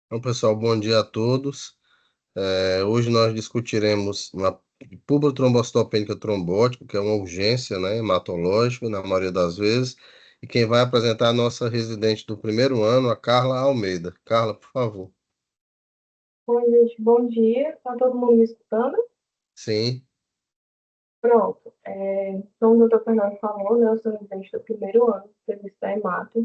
Então, pessoal, bom dia a todos. Hoje nós discutiremos uma pubotrombocitopênica trombótica, que é uma urgência, né, hematológica, na maioria das vezes. E quem vai apresentar é a nossa residente do primeiro ano, a Carla Almeida. Carla, por favor. Oi, gente, bom dia. Tá todo mundo me escutando? Sim, Pronto. Como o doutor Fernando falou, né, eu sou residente do primeiro ano de serviço da EMAT.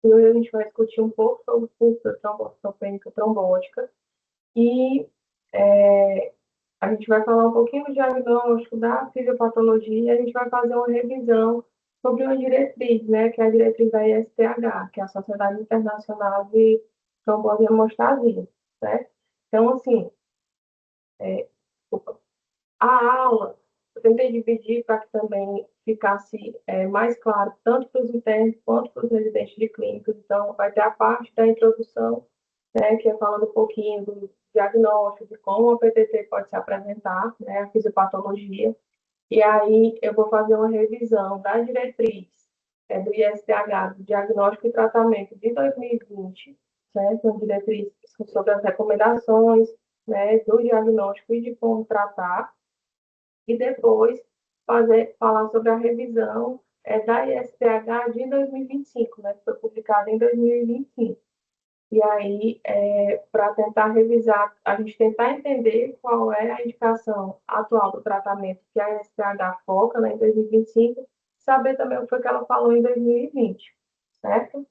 E hoje a gente vai discutir um pouco sobre o curso da trombocitopênica trombótica. E é, a gente vai falar um pouquinho do diagnóstico, da fisiopatologia, e a gente vai fazer uma revisão sobre uma diretriz, né, que é a diretriz da ISTH, que é a Sociedade Internacional de Trombose e Hemostasia, certo? Então, assim, é, a aula, eu tentei dividir para que também ficasse mais claro, tanto para os internos quanto para os residentes de clínicas. Então, vai ter a parte da introdução, né, que é falando um pouquinho do diagnóstico, de como a PTT pode se apresentar, né, a fisiopatologia. E aí eu vou fazer uma revisão da diretriz do ISTH, do diagnóstico e tratamento de 2020, certo? Uma diretriz sobre as recomendações, né, do diagnóstico e de como tratar e depois falar sobre a revisão da ISTH de 2025, né, que foi publicada em 2025. E aí, para tentar revisar, a gente tentar entender qual é a indicação atual do tratamento que a ISTH foca, né, em 2025, saber também o que foi que ela falou em 2020, certo?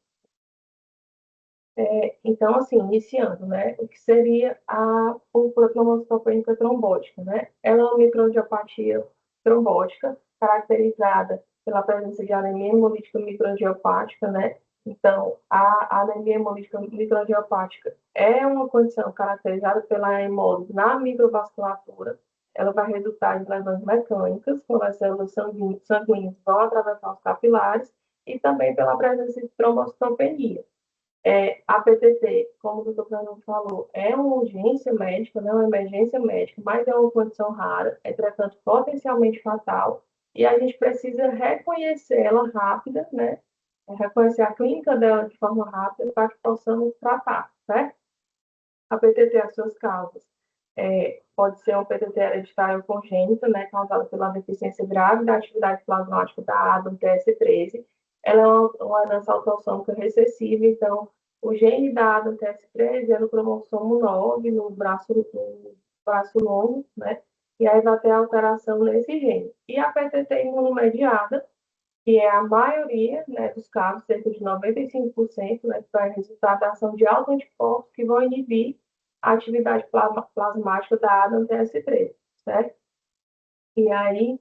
Então, assim, iniciando, né, o que seria a púrpura trombocitopênica trombótica, né? Ela é uma microangiopatia trombótica, caracterizada pela presença de anemia hemolítica microangiopática, né? Então, a anemia hemolítica microangiopática é uma condição caracterizada pela hemólise na microvasculatura. Ela vai resultar em lesões mecânicas, quando as células sanguíneas vão atravessar os capilares, e também pela presença de trombocitopenia. A PTT, como o doutor Fernando falou, é uma urgência médica, não é uma emergência médica, mas é uma condição rara, entretanto, potencialmente fatal, e a gente precisa reconhecer ela rápida, né? Reconhecer a clínica dela de forma rápida para que possamos tratar, certo? A PTT, as suas causas. Pode ser uma PTT hereditária congênita, né, causada pela deficiência grave da atividade plasmática da ADAM TS13. Ela é uma herança autossômica recessiva, então o gene da ADAM TS13 é no cromossomo 9, no braço longo, né, e aí vai ter alteração nesse gene. E a PTT imunomediada, que é a maioria, né, dos casos, cerca de 95%, né, que vai resultar da ação de autoanticorpos que vão inibir a atividade plasmática da ADAM TS13, certo? E aí,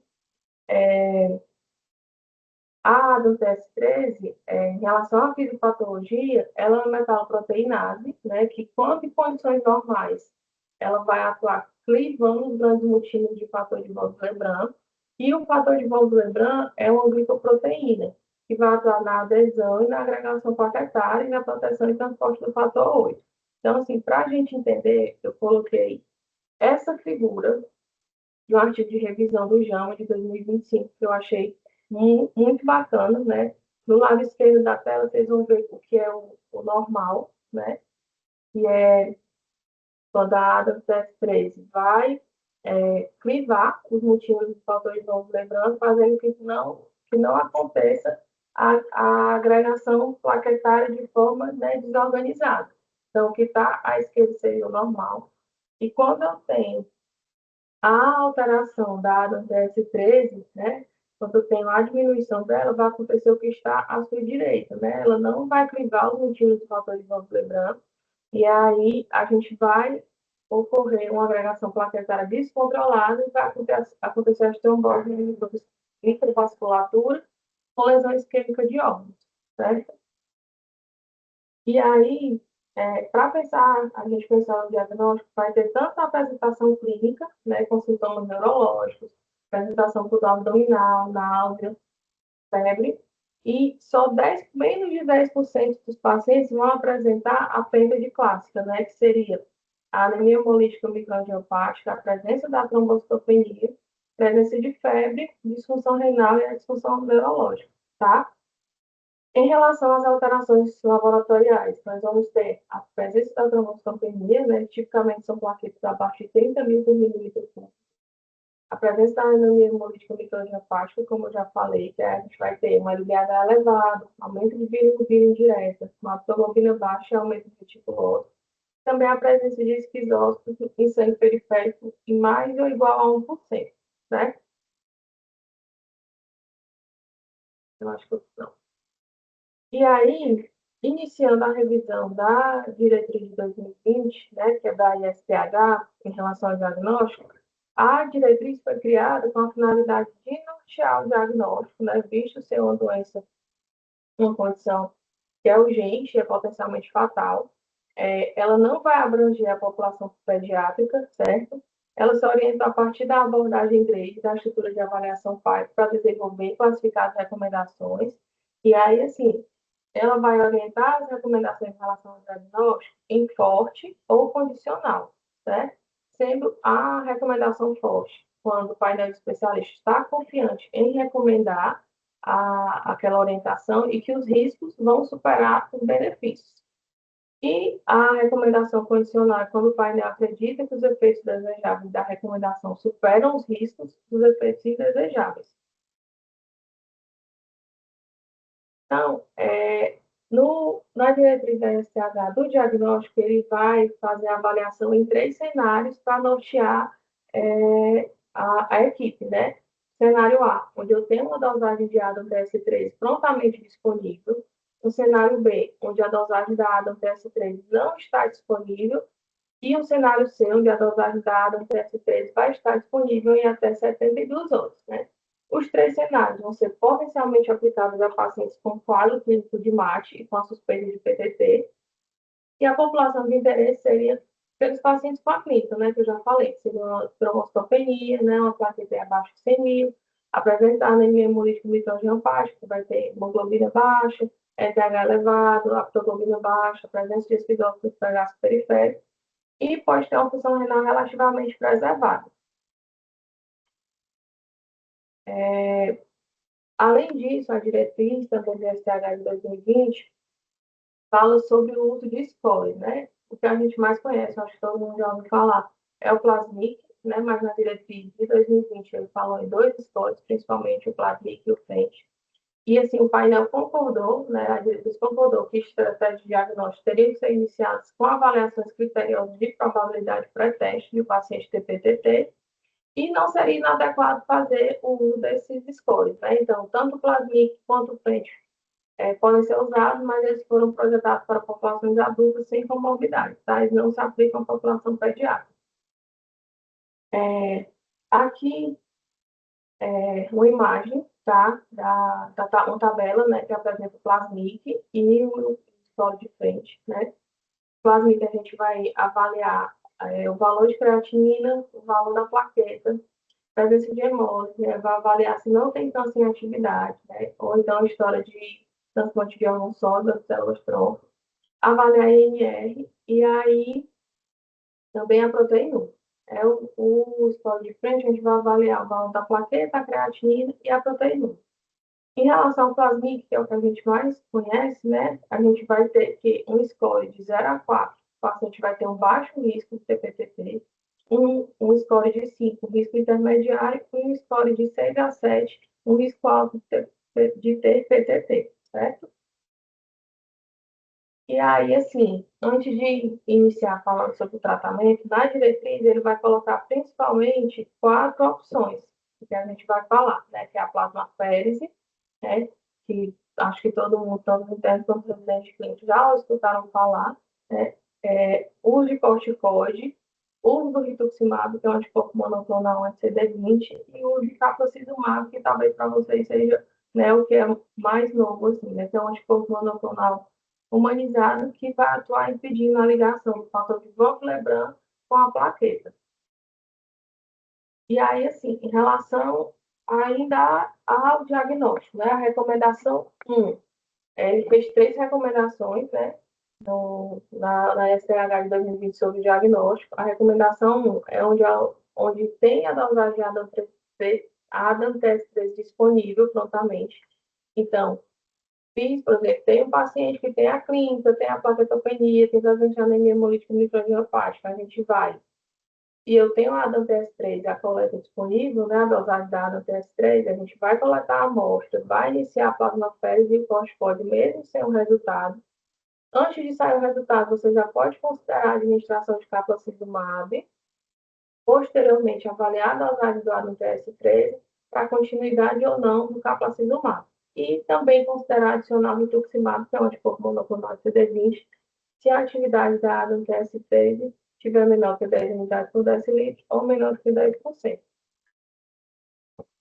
a ADAM TS13, em relação à fisiopatologia, ela é uma metaloproteinase, né, que, quando em condições normais, ela vai atuar clivando os grandes mutíneos de fator de von Willebrand, e o fator de von Willebrand é uma glicoproteína, que vai atuar na adesão e na agregação plaquetária e na proteção e transporte do fator 8. Então, assim, para a gente entender, eu coloquei essa figura de um artigo de revisão do JAMA de 2025, que eu achei muito bacana, né? No lado esquerdo da tela, vocês vão ver o que é o normal, né? Que é quando a ADA TS13 vai crivar os motivos dos fatores novos, lembrando, fazendo que não aconteça a agregação plaquetária de forma, né, desorganizada. Então, o que está à esquerda seria o normal. E quando eu tenho a alteração dada no DS13, né, quando eu tenho a diminuição dela, vai acontecer o que está à sua direita, né? Ela não vai crivar os motivos do fator de von Willebrand, e aí a gente vai ocorrer uma agregação plaquetária descontrolada e vai acontecer as tromboses da microvasculatura com lesão isquêmica de órgãos, certo? E aí, para pensar, a gente pensar no diagnóstico, vai ter tanto a apresentação clínica, né, com sintomas neurológicos, apresentação por dor abdominal, náusea, febre, e só menos de 10% dos pacientes vão apresentar a pêntade clássica, né, que seria a anemia hemolítica microangiopática, a presença da trombocitopenia, presença de febre, disfunção renal e a disfunção neurológica, tá? Em relação às alterações laboratoriais, nós vamos ter a presença da trombocitopenia, né? Tipicamente são plaquetas abaixo de 30 mil por mililitro. A presença da anemia hemolítica microangiopática, como eu já falei, que a gente vai ter um LDH elevado, aumento de bilirrubina indireta, uma hemoglobina baixa e aumento de reticulose. Também a presença de esquizócitos em sangue periférico em mais ou igual a 1%, né? Eu acho que não. E aí, iniciando a revisão da diretriz de 2020, né, que é da ISTH, em relação ao diagnóstico, a diretriz foi criada com a finalidade de nortear o diagnóstico, né, visto ser uma doença, uma condição que é urgente e é potencialmente fatal. Ela não vai abranger a população pediátrica, certo? Ela se orienta a partir da abordagem GRADE, da estrutura de avaliação PAI, para desenvolver e classificar as recomendações. E aí, assim, ela vai orientar as recomendações em relação ao diagnóstico em forte ou condicional, certo? Sendo a recomendação forte, quando o painel de especialistas está confiante em recomendar aquela orientação e que os riscos vão superar os benefícios. E a recomendação condicional é quando o painel acredita que os efeitos desejáveis da recomendação superam os riscos dos efeitos indesejáveis. Então, na diretriz da STH do diagnóstico, ele vai fazer a avaliação em 3 cenários para nortear a equipe, né? Cenário A, onde eu tenho uma dosagem de Adam TS3 prontamente disponível. O cenário B, onde a dosagem da Adam TS3 não está disponível. E o cenário C, onde a dosagem da Adam TS3 vai estar disponível em até 72 horas, né? Os 3 cenários vão ser potencialmente aplicáveis a pacientes com quadro clínico de MAT e com a suspeita de PTT. E a população de interesse seria pelos pacientes com a clínica, né, que eu já falei, que seria uma trombocitopenia, né, uma plaqueta abaixo de 100 mil, apresentar anemia hemolítica microangiopática, que vai ter hemoglobina baixa, LDH elevado, aptoglobina baixa, presença de esquizófilo periférico, e pode ter uma função renal relativamente preservada. Além disso, a diretriz também do STH de 2020 fala sobre o uso de score, né? O que a gente mais conhece, acho que todo mundo já ouviu falar, é o Plasmic, né? Mas na diretriz de 2020 ele falou em 2 scores, principalmente o Plasmic e o FENT. E assim, o painel concordou, né? A diretriz concordou que estratégias de diagnóstico teriam que ser iniciadas com avaliações criteriosas de probabilidade pré-teste do paciente TPTT, e não seria inadequado fazer o uso desses scores, né? Então, tanto o Plasmic quanto o FENT podem ser usados, mas eles foram projetados para populações adultas sem comorbidade, tá? Eles não se aplicam à população pediátrica. Aqui uma imagem, tá? Uma tabela, né, que apresenta o Plasmic e o score de frente, né? Plasmic a gente vai avaliar o valor de creatinina, o valor da plaqueta, presença de hemólise, né? Vai avaliar se não tem câncer em atividade, né? Ou então a história de transplante de órgão sólido, das células tronco, avaliar a INR e aí também a proteína. O score de frente, a gente vai avaliar o valor da plaqueta, a creatinina e a proteína. Em relação ao plasmídio, que é o que a gente mais conhece, né, a gente vai ter que um score de 0 a 4, o paciente vai ter um baixo risco de ter PTT, um score de 5, risco intermediário, e um score de 6 a 7, um risco alto de ter PTT, certo? E aí, assim, antes de iniciar falando sobre o tratamento, na diretriz ele vai colocar principalmente 4 opções que a gente vai falar, né? Que é a plasmaférese, né? Que acho que todo mundo, todos os internos, todos os residentes clínicos já escutaram falar, né? Uso de corticoide, uso do rituximab, que é um anticorpo monoclonal anti-CD20, e uso de caprocizumab, que talvez para vocês seja, né, o que é mais novo, assim, né? Que é um anticorpo monoclonal humanizado que vai atuar impedindo a ligação do fator de von Willebrand com a plaqueta. E aí, assim, em relação ainda ao diagnóstico, né? A recomendação 1, ele fez 3 recomendações, né? Na STH de 2020 sobre o diagnóstico. A recomendação 1 é onde tem a dosagem ADAM-TS3 disponível prontamente. Então, fiz, por exemplo, tem um paciente que tem a clínica, tem a plaquetopenia, tem presente anemia hemolítica microangiopática, a gente vai. E eu tenho a ADAM TS3, a coleta disponível, né, a dosagem da ADAM TS3, a gente vai coletar a amostra, vai iniciar a plasmaférese e o corticoide, mesmo sem o resultado. Antes de sair o resultado, você já pode considerar a administração de capacizumab, posteriormente avaliar a dosagem do ADAM TS3 para continuidade ou não do capacizumab. E também considerar adicionar o rituximab, que é um anticorpo monoclonal CD20, se a atividade da ADAM TS13 tiver menor que 10 unidades por decilitro ou menor que 10%.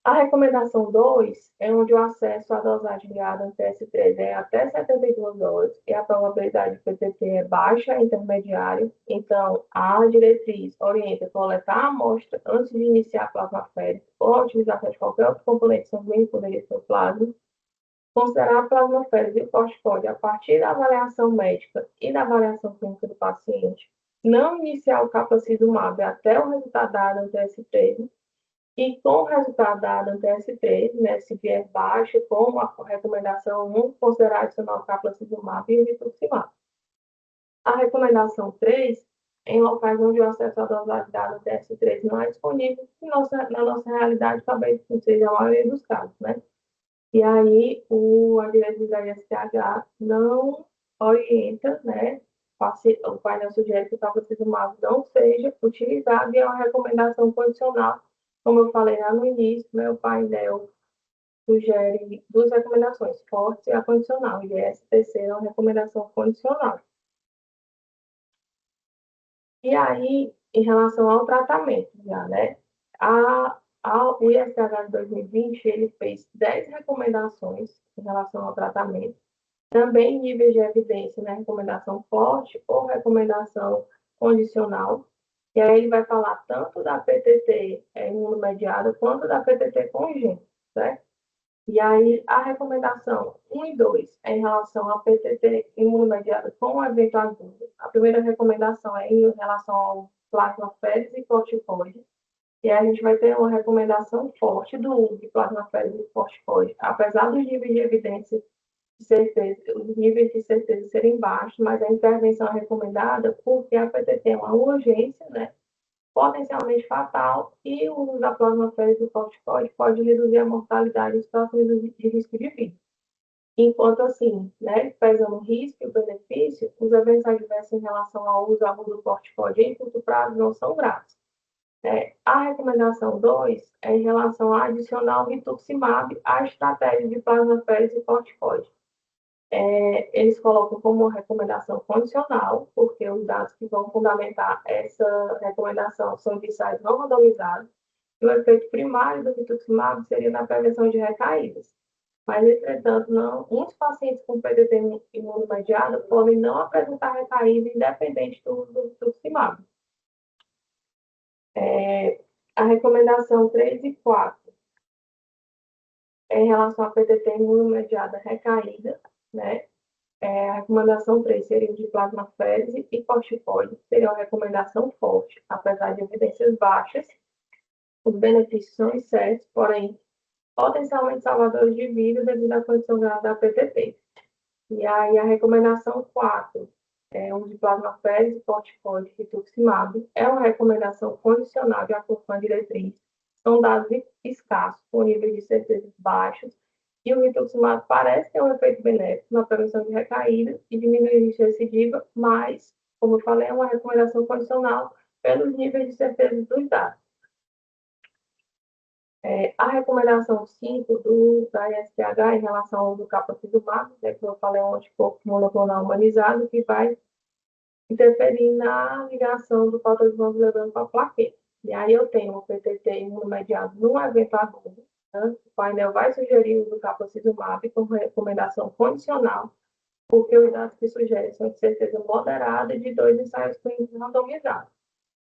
A recomendação 2 é onde o acesso à dosagem de ADAM TS13 é até 72 doses e a probabilidade de PTT é baixa, intermediária. Então, a diretriz orienta coletar a amostra antes de iniciar a plasmaférese ou a utilização de qualquer outro componente sanguíneo que poderia ser o plasma. Considerar a plasmaférese e o corticoide a partir da avaliação médica e da avaliação clínica do paciente. Não iniciar o capacizumab até o resultado da ADAM TS13 e com o resultado da ADAM TS13, né, se vier baixo, como a recomendação 1, considerar adicionar o capacizumab e o rituximab. A recomendação 3, em locais onde o acesso à dosagem da ADAM TS13 não é disponível, na nossa realidade talvez não seja a maioria dos casos, né? E aí, a diretriz da ISTH não orienta, né? O painel sugere que o tafasitamab não seja utilizado e é uma recomendação condicional. Como eu falei lá no início, né, o painel sugere duas recomendações, forte e a condicional, e essa terceira é uma recomendação condicional. E aí, em relação ao tratamento, já, né? O ISTH de 2020, ele fez 10 recomendações em relação ao tratamento, também níveis de evidência, né? Recomendação forte ou recomendação condicional. E aí ele vai falar tanto da PTT imunomediada quanto da PTT congênita, certo? E aí a recomendação 1 e 2 é em relação à PTT imunomediada com evento agudo. A primeira recomendação é em relação ao plasmaférese e corticoide. E aí a gente vai ter uma recomendação forte do uso de plasmaférese e corticoide, apesar dos níveis de evidência de certeza, os níveis de certeza serem baixos, mas a intervenção é recomendada porque a PTT é uma urgência, né? Potencialmente fatal, e o uso da plasmaférese e do corticoide pode reduzir a mortalidade e situações de risco de vida. Enquanto assim, né, pesando o risco e o benefício, os eventos adversos em relação ao uso agudo do corticoide em curto prazo não são graves. A recomendação 2 é em relação a adicionar o rituximab à estratégia de plasmaférese e corticoide. Eles colocam como uma recomendação condicional, porque os dados que vão fundamentar essa recomendação são de ensaios não randomizados, e o efeito primário do rituximab seria na prevenção de recaídas. Mas, entretanto, muitos pacientes com PDT imunomediado podem não apresentar recaída independente do uso do rituximab. A recomendação 3 e 4 é em relação à PTT imunomediada recaída, né? A recomendação 3 seria de plasmaférese e corticoide, seria uma recomendação forte, apesar de evidências baixas. Os benefícios são incertos, porém, potencialmente salvadores de vida devido à condição grave da PTT. E aí a recomendação 4 é uso de plasmaférese, corticoide e rituximab. É uma recomendação condicional de acordo com a diretriz. São dados escassos, com níveis de certeza baixos, e o rituximab parece ter um efeito benéfico na prevenção de recaída e diminuir o risco de recidiva, mas, como eu falei, é uma recomendação condicional pelos níveis de certeza dos dados. A recomendação 5 da ISTH em relação ao uso do capacizumab, né, que eu falei, é um anticorpo monoclonal humanizado que vai interferir na ligação do patogênio lembrando com a plaqueta. E aí eu tenho um PTT imunomediado num evento agudo. Né? O painel vai sugerir o uso do capacizumab com recomendação condicional, porque os dados que sugerem são de certeza moderada e de 2 ensaios clínicos randomizados.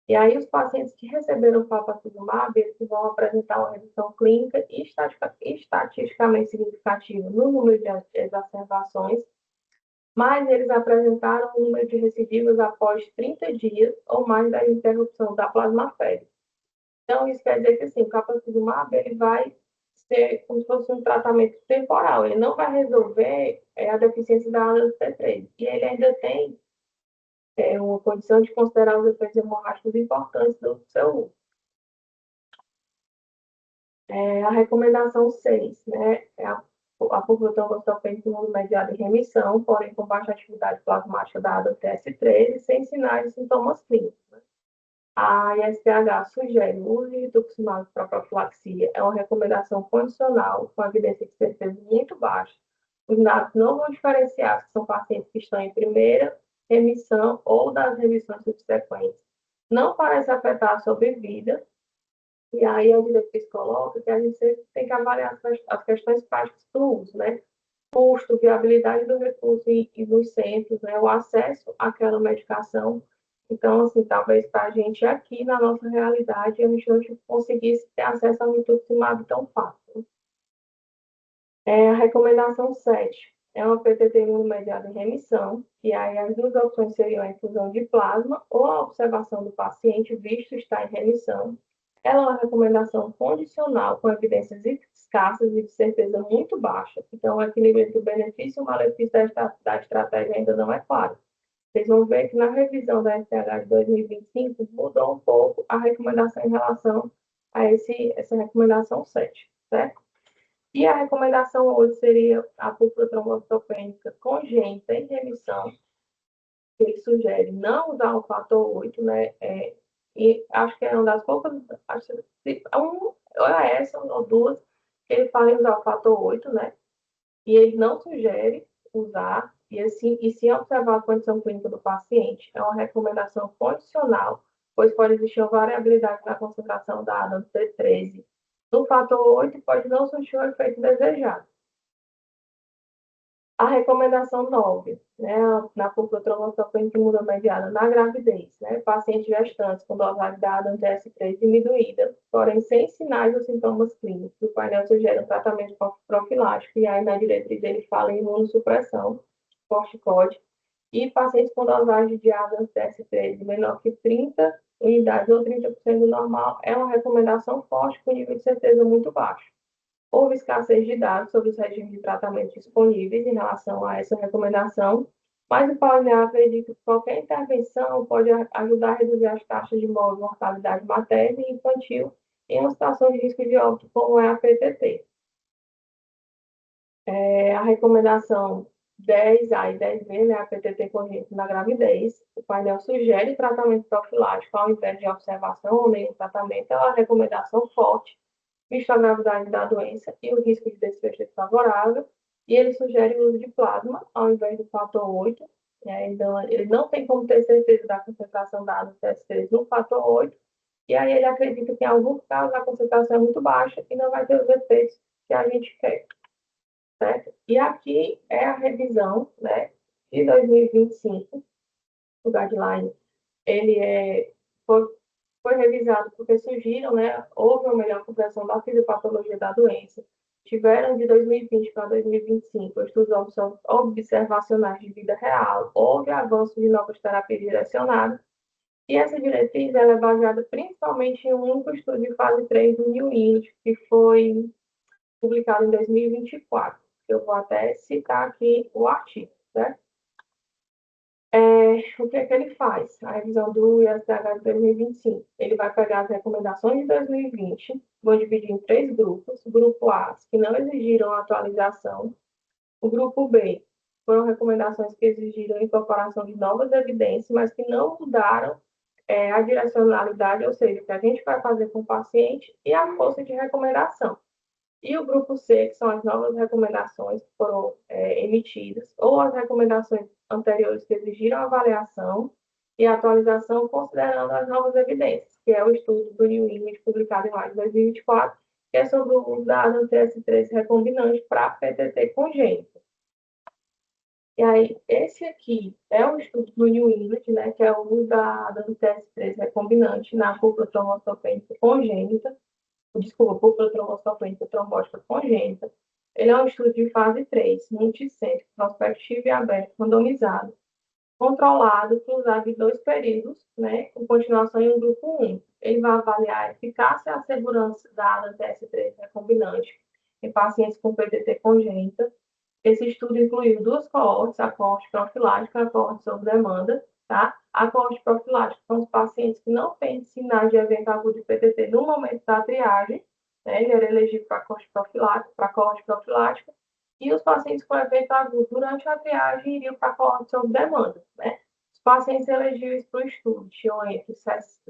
E aí os pacientes que receberam o capacizumab, eles vão apresentar uma redução clínica e estatisticamente significativa no número de exacerbações, mas eles apresentaram um número de recidivas após 30 dias ou mais da interrupção da plasmaférese. Então, isso quer dizer que, assim, o capacizumab, ele vai ser como se fosse um tratamento temporal. Ele não vai resolver a deficiência da área do T3. E ele ainda tem uma condição de considerar os efeitos hemorrágicos importantes do seu uso. A recomendação 6, né, é a população com mundo mediado em remissão, porém com baixa atividade plasmática dada TS13, sem sinais e sintomas clínicos. Né? A ISTH sugere o uso de rituximab para profilaxia. É uma recomendação condicional, com evidência de certeza muito baixa. Os dados não vão diferenciar se são pacientes que estão em primeira remissão ou das remissões subsequentes. Não parece afetar a sobrevida, e aí a diretriz coloca que a gente sempre tem que avaliar as questões práticas do uso, né? Custo, viabilidade do recurso e dos centros, né? O acesso àquela medicação. Então, assim, talvez para a gente aqui, na nossa realidade, a gente não conseguisse ter acesso ao rituximab tão fácil. A recomendação 7 é uma PTT imunomediada em remissão, e aí as duas opções seriam a infusão de plasma ou a observação do paciente visto estar em remissão. Ela é uma recomendação condicional, com evidências escassas e de certeza muito baixa. Então, o equilíbrio entre o benefício e o malefício da estratégia ainda não é claro. Vocês vão ver que na revisão da STH de 2025 mudou um pouco a recomendação em relação a essa recomendação 7, certo? E a recomendação hoje seria a púrpura trombocitopênica congênita em remissão, que ele sugere não usar o fator 8, né? E acho que é uma das poucas, acho que ou é essa ou duas, que ele fala em usar o fator 8, né? E ele não sugere usar, e sim observar a condição clínica do paciente. É uma recomendação condicional, pois pode existir uma variabilidade na concentração dada no T13. No fator 8, pode não surtir o efeito desejado. A recomendação 9, né, na pulpotrombocitopênica imunomediada na gravidez, né, pacientes gestantes com dosagem dada anti-S3 diminuída, porém sem sinais ou sintomas clínicos. O painel sugere um tratamento profilático, e aí na diretriz ele fala em imunossupressão, corticóide, e pacientes com dosagem de ADA anti-S3 menor que 30 unidades ou 30% do normal, é uma recomendação forte com nível de certeza muito baixo. Houve escassez de dados sobre os regimes de tratamento disponíveis em relação a essa recomendação, mas o Paulinar acredita que qualquer intervenção pode ajudar a reduzir as taxas de mortalidade materna e infantil em uma situação de risco de óbito, como é a PTT. A recomendação 10A e 10B, né, a PTT congênita na gravidez, o painel sugere tratamento profilático ao invés de observação ou nenhum tratamento, é uma recomendação forte, visto a gravidade da doença e o risco de desfecho desfavorável, e ele sugere o uso de plasma ao invés do fator 8, né? Então, ele não tem como ter certeza da concentração dada no TS3 no fator 8, e aí ele acredita que em alguns casos a concentração é muito baixa e não vai ter os efeitos que a gente quer, certo? E aqui é a revisão, né, de 2025, o guideline, ele foi revisado porque surgiram, né, houve uma melhor compreensão da fisiopatologia da doença. Tiveram de 2020 para 2025 estudos observacionais de vida real, houve avanço de novas terapias direcionadas, e essa diretriz ela é baseada principalmente em um único estudo de fase 3 do New England, que foi publicado em 2024. Eu vou até citar aqui o artigo, certo? O que é que ele faz? A revisão do ISDH de 2025. Ele vai pegar as recomendações de 2020, vou dividir em 3 grupos. O grupo A, que não exigiram atualização. O grupo B, foram recomendações que exigiram incorporação de novas evidências, mas que não mudaram a direcionalidade, ou seja, o que a gente vai fazer com o paciente e a força de recomendação. E o grupo C, que são as novas recomendações que foram emitidas, ou as recomendações anteriores que exigiram avaliação e atualização considerando as novas evidências, que é o estudo do New England, publicado em maio de 2024, que é sobre o uso da ADAM-TS13 recombinante para PTT congênito. E aí, esse aqui é o estudo do New England, né, que é o uso da ADAM-TS13 recombinante na púrpura trombocitopênica congênita, desculpa, púrpura trombocitopênica trombótica congênita. Ele é um estudo de fase 3, multicêntrico, prospectivo e aberto, randomizado, controlado, cruzado em 2 períodos, né, com continuação em um grupo 1. Ele vai avaliar a eficácia e a segurança da ADA-TS3 recombinante em pacientes com PTT congênita. Esse estudo incluiu duas coortes, a coorte profilática e a coorte sob demanda, tá? A coorte profilática são os pacientes que não têm sinais de evento agudo de PTT no momento da triagem, né? Ele era elegível para a coorte profilática, e os pacientes com evento agudo durante a triagem iriam para a coorte sob demanda, né? Os pacientes elegíveis para o estudo tinham entre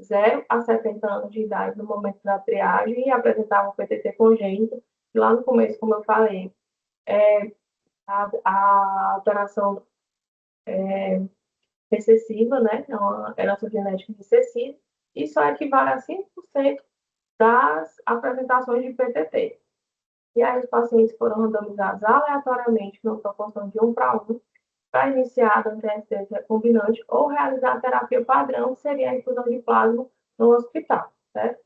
0 a 70 anos de idade no momento da triagem e apresentavam PTT congênito. Lá no começo, como eu falei, a alteração recessiva, né? É uma herança genética recessiva, e só equivale a 5% das apresentações de PTT. E aí os pacientes foram randomizados aleatoriamente, numa proporção de 1 para 1, para iniciar a antiacidez recombinante ou realizar a terapia padrão, que seria a infusão de plasma no hospital, certo?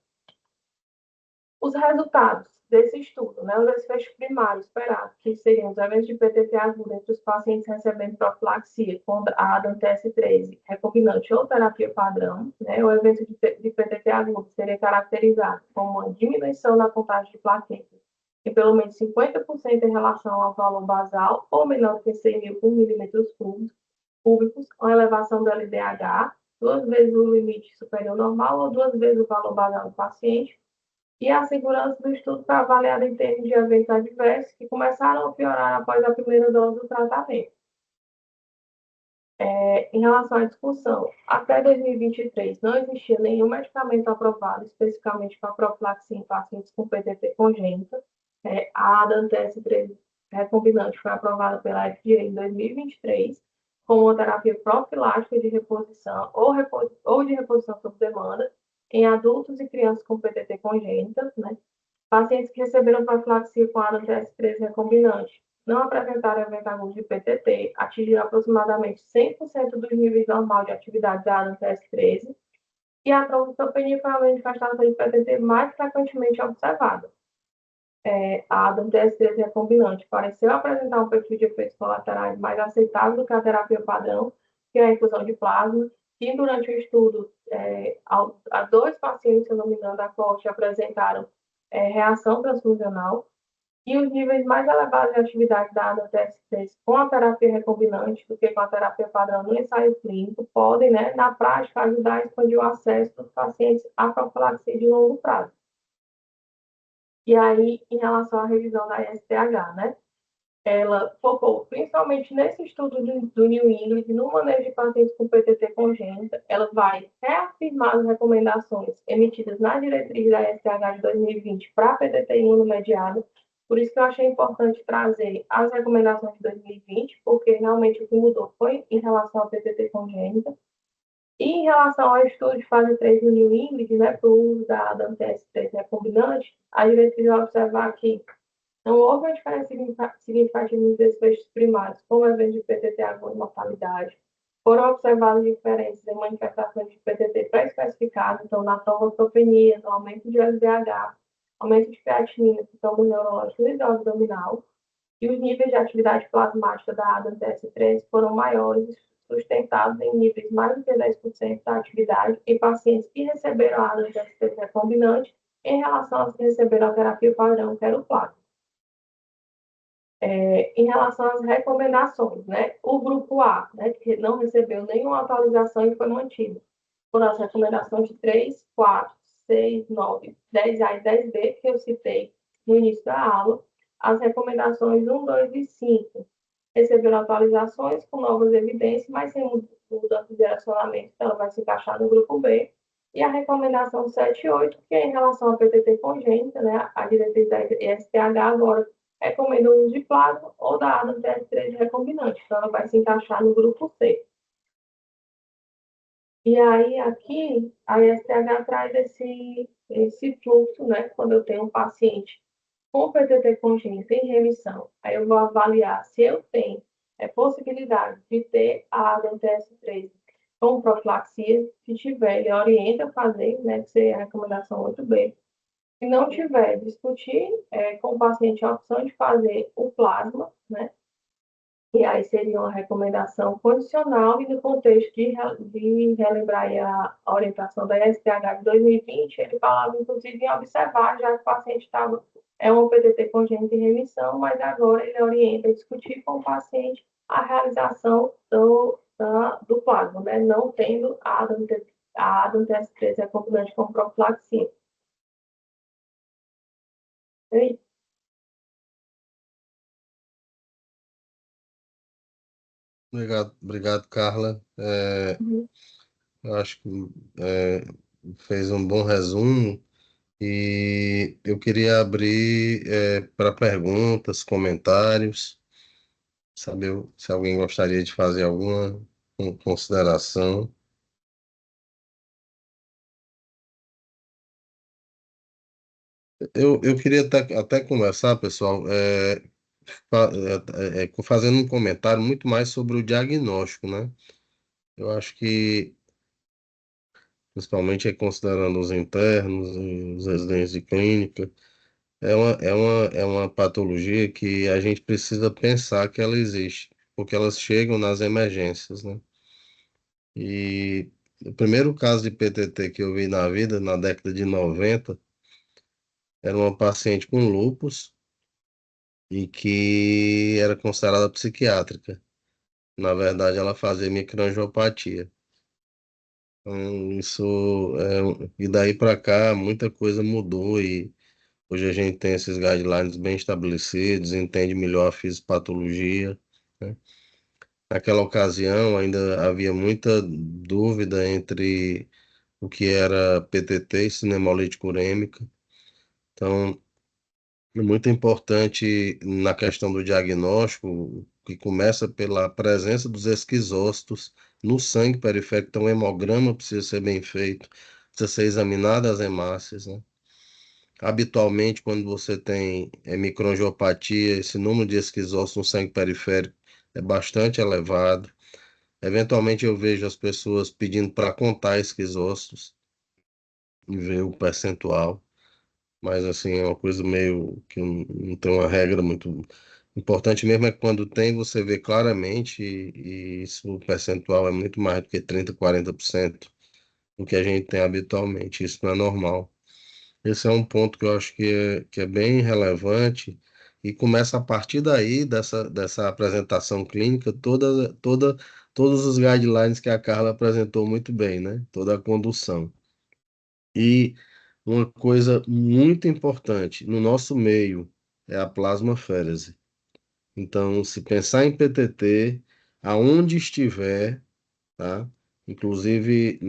Os resultados desse estudo, né, o desfecho primário esperado, que seriam os eventos de PTT agudo entre os pacientes recebendo profilaxia com a ADAM-TS13 recombinante ou terapia padrão, né, o evento de PTT agudo seria caracterizado como uma diminuição na contagem de plaquetas em pelo menos 50% em relação ao valor basal ou menor que 100 mil por milímetros cúbicos, uma elevação do LDH, 2 vezes o limite superior normal ou 2 vezes o valor basal do paciente, e a segurança do estudo foi avaliada em termos de eventos adversos que começaram a piorar após a primeira dose do tratamento. Em relação à discussão, até 2023 não existia nenhum medicamento aprovado especificamente para profilaxia em pacientes com PTT congênita. A ADAM-TS13 recombinante foi aprovada pela FDA em 2023 como uma terapia profilática de reposição ou de reposição sob demanda em adultos e crianças com PTT congênita, né? Pacientes que receberam profilaxia com ADAM-TS13 recombinante não apresentaram evento agudo de PTT, atingiram aproximadamente 100% dos níveis normais de atividade da ADAM-TS13, e a trombocitopenia foi a manifestação de PTT mais frequentemente observada. A ADAM-TS13 recombinante pareceu apresentar um perfil de efeitos colaterais mais aceitável do que a terapia padrão, que é a infusão de plasma, e durante o estudo, a 2 pacientes, se não me engano, da coorte apresentaram reação transfusional, e os níveis mais elevados de atividade da ADAM-TS13 com a terapia recombinante do que com a terapia padrão no ensaio clínico podem, né, na prática, ajudar a expandir o acesso dos pacientes à profilaxia de longo prazo. E aí, em relação à revisão da ISTH, né, ela focou principalmente nesse estudo do New England, no manejo de pacientes com PTT congênita. Ela vai reafirmar as recomendações emitidas na diretriz da ISTH de 2020 para PTT imunomediado. Por isso que eu achei importante trazer as recomendações de 2020, porque realmente o que mudou foi em relação ao PTT congênita. E em relação ao estudo de fase 3 do New England, né, para o uso da ADAM-TS13 recombinante, a diretriz vai observar que não houve uma diferença significativa nos desfechos primários, como eventos de PTT agudo e mortalidade. Foram observadas diferenças em manifestações de PTT pré-especificadas, então na trombocitopenia, no aumento de LDH, aumento de creatinina, sintomas neurológicos e dose abdominal, e os níveis de atividade plasmática da ADAM-TS13 foram maiores, sustentados em níveis mais do que 10% da atividade em pacientes que receberam a ADAM-TS13 recombinante em relação aos que receberam a terapia padrão, que era o plasma. Em relação às recomendações, né? O grupo A, né, que não recebeu nenhuma atualização e foi mantido, foram as recomendações de 3, 4, 6, 9, 10A e 10B, que eu citei no início da aula. As recomendações 1, 2 e 5 receberam atualizações com novas evidências, mas sem mudança de direcionamento, então ela vai se encaixar no grupo B. E a recomendação 7 e 8, que é em relação à PTT congênita, né, a diretriz da ISTH agora recomenda o uso de plasma ou da ADAM-TS13 recombinante, então ela vai se encaixar no grupo C. E aí, aqui, a ISTH traz esse fluxo, né, quando eu tenho um paciente com PTT congênita em remissão, aí eu vou avaliar se eu tenho possibilidade de ter a ADAM-TS13 com profilaxia. Se tiver, ele orienta a fazer, né, que seria a recomendação 8B. Se não tiver, discutir com o paciente a opção de fazer o plasma, né? E aí seria uma recomendação condicional, e no contexto de relembrar a orientação da STH de 2020, ele falava, inclusive, em observar, já que o paciente estava é um PTT congênito em remissão, mas agora ele orienta a discutir com o paciente a realização do plasma, né? Não tendo a ADAM TS13 acompanhante com profilaxia. É. Obrigado, Carla. Uhum. Eu acho que é, fez um bom resumo e eu queria abrir para perguntas, comentários, saber se alguém gostaria de fazer alguma consideração. Eu queria até conversar, pessoal, fazendo um comentário muito mais sobre o diagnóstico, né? Eu acho que, principalmente considerando os internos, os residentes de clínica, é uma patologia que a gente precisa pensar que ela existe, porque elas chegam nas emergências, né? E o primeiro caso de PTT que eu vi na vida, na década de 90, era uma paciente com lúpus e que era considerada psiquiátrica. Na verdade, ela fazia microangiopatia. Então, e daí para cá, muita coisa mudou e hoje a gente tem esses guidelines bem estabelecidos, entende melhor a fisiopatologia, né? Naquela ocasião, ainda havia muita dúvida entre o que era PTT e cinemolítica urêmica. Então, é muito importante na questão do diagnóstico, que começa pela presença dos esquizócitos no sangue periférico. Então, o hemograma precisa ser bem feito, precisa ser examinada as hemácias, né? Habitualmente, quando você tem microangiopatia, esse número de esquizócitos no sangue periférico é bastante elevado. Eventualmente, eu vejo as pessoas pedindo para contar esquizócitos e ver o percentual. Mas assim, é uma coisa meio que não tem uma regra muito importante mesmo é que quando tem, você vê claramente, e isso o percentual é muito mais do que 30, 40% do que a gente tem habitualmente. Isso não é normal. Esse é um ponto que eu acho que é bem relevante e começa a partir daí, dessa apresentação clínica, todos os guidelines que a Carla apresentou muito bem, né? Toda a condução. E uma coisa muito importante no nosso meio é a plasmaférese. Então, se pensar em PTT, aonde estiver, tá? Inclusive,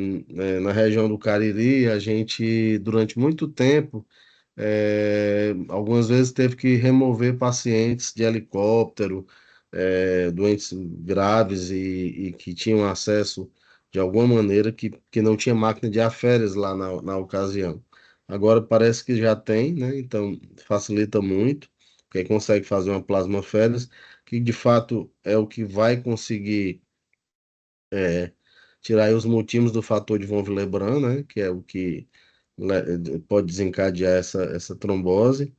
na região do Cariri, a gente, durante muito tempo, algumas vezes teve que remover pacientes de helicóptero, doentes graves e que tinham acesso de alguma maneira que não tinha máquina de aféres lá na ocasião. Agora parece que já tem, né? Então facilita muito, porque aí consegue fazer uma plasmaféresis, que de fato é o que vai conseguir tirar aí os motivos do fator de von Willebrand, né? Que é o que pode desencadear essa trombose.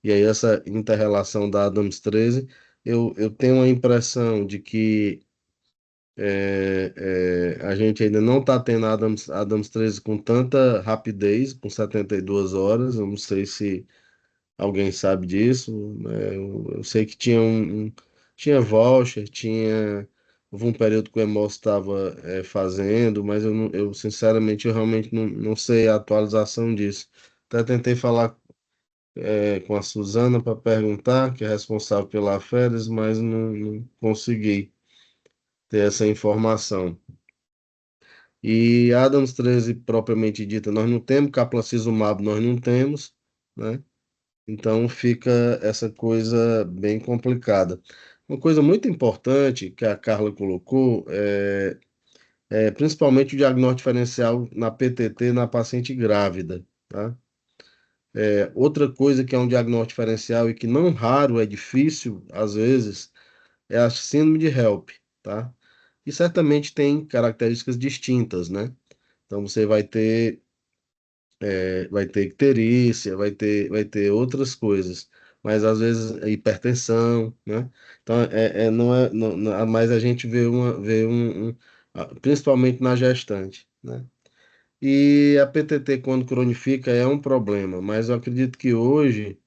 E aí essa inter-relação da Adams 13, eu tenho a impressão de que a gente ainda não está tendo Adams 13 com tanta rapidez, com 72 horas. Eu não sei se alguém sabe disso, né? Eu sei que tinha voucher, houve um período que o Emoce estava fazendo, mas eu sinceramente eu realmente não sei a atualização disso. Até tentei falar com a Suzana para perguntar, que é responsável pela férias, mas não consegui ter essa informação. E Adams 13 propriamente dita, nós não temos, Caplacizumab nós não temos, né? Então fica essa coisa bem complicada. Uma coisa muito importante que a Carla colocou é principalmente o diagnóstico diferencial na PTT na paciente grávida, tá? Outra coisa que é um diagnóstico diferencial e que não raro é difícil, às vezes, é a síndrome de HELP, tá? E certamente tem características distintas, né? Então você vai ter icterícia, vai ter outras coisas, mas às vezes é hipertensão, né? Então não é, mas a gente vê principalmente na gestante, né? E a PTT quando cronifica é um problema, mas eu acredito que hoje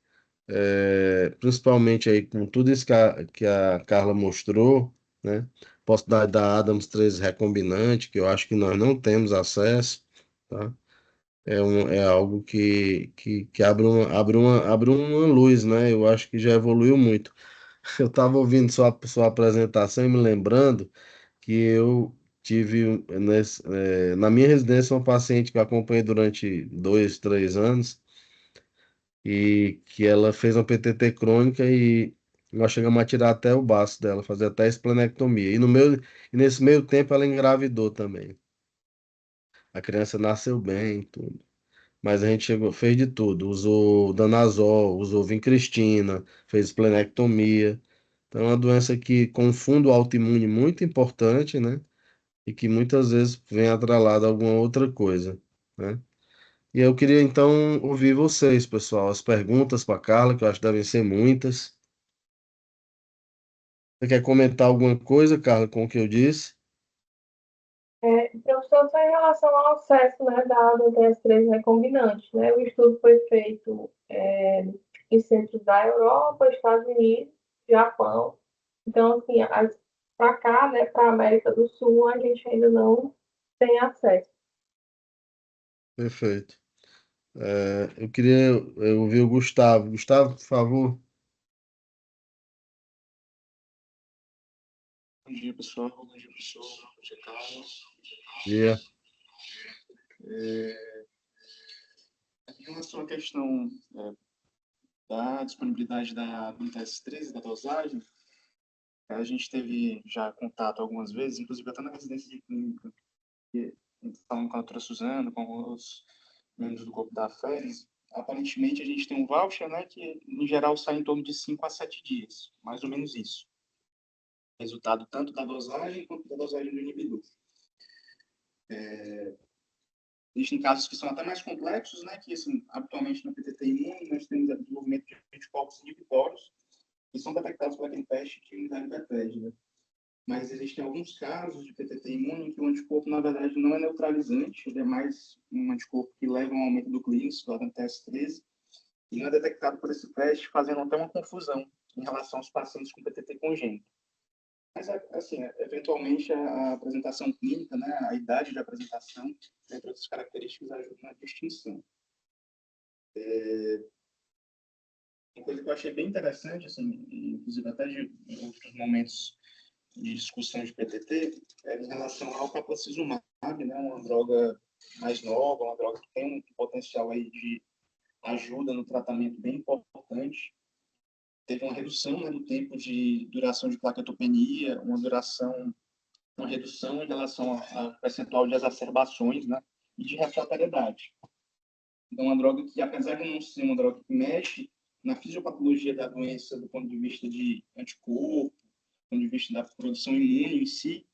principalmente aí com tudo isso que a Carla mostrou, né? Possibilidade da Adams 13 recombinante, que eu acho que nós não temos acesso, tá? É algo que abre uma luz, né? Eu acho que já evoluiu muito. Eu estava ouvindo sua apresentação e me lembrando que eu tive na minha residência uma paciente que eu acompanhei durante 2, 3 anos e que ela fez uma PTT crônica e nós chegamos a tirar até o baço dela, fazer até a esplenectomia. E nesse meio tempo ela engravidou também. A criança nasceu bem, tudo. Mas a gente fez de tudo. Usou danazol, usou vincristina, fez esplenectomia. Então é uma doença que com fundo autoimune muito importante, né? E que muitas vezes vem atrelada a alguma outra coisa, né? E eu queria então ouvir vocês, pessoal, as perguntas para a Carla, que eu acho que devem ser muitas. Você quer comentar alguma coisa, Carla, com o que eu disse? Professor, só em relação ao acesso, né, da DNTS3 recombinante, né, o estudo foi feito em centros da Europa, Estados Unidos, Japão. Então, assim, para cá, né, para a América do Sul, a gente ainda não tem acesso. Perfeito. Eu queria ouvir o Gustavo. Gustavo, por favor. Bom dia, pessoal. Bom dia, professor. Bom dia, Carlos. Dia. Em relação à questão da disponibilidade do TS13, da dosagem, a gente teve já contato algumas vezes, inclusive até na residência de clínica, falando com a doutora Suzana, com os membros do corpo da FERES. Aparentemente, a gente tem um voucher, né, que em geral sai em torno de 5 a 7 dias, mais ou menos isso. Resultado tanto da dosagem quanto da dosagem do inibidor. Existem casos que são até mais complexos, né, que assim, habitualmente no PTT imune nós temos o desenvolvimento de anticorpos inibitórios que são detectados por aquele teste de imunidade PETED, né? Mas existem alguns casos de PTT imune em que o anticorpo, na verdade, não é neutralizante, ele é mais um anticorpo que leva a um aumento do clearance, do ADAM-TS13, e não é detectado por esse teste, fazendo até uma confusão em relação aos pacientes com PTT congênito. Mas, assim, eventualmente, a apresentação clínica, né, a idade de apresentação, entre outras características, ajuda na distinção. Uma coisa que eu achei bem interessante, assim, inclusive até em outros momentos de discussão de PTT, é em relação ao capacizumab, né, uma droga mais nova, uma droga que tem um potencial aí de ajuda no tratamento bem importante. Teve uma redução, né, no tempo de duração de plaquetopenia, uma redução em relação ao percentual de exacerbações, né, e de refratariedade. Então, uma droga que, apesar de não ser uma droga que mexe na fisiopatologia da doença do ponto de vista de anticorpo, do ponto de vista da produção imune em si,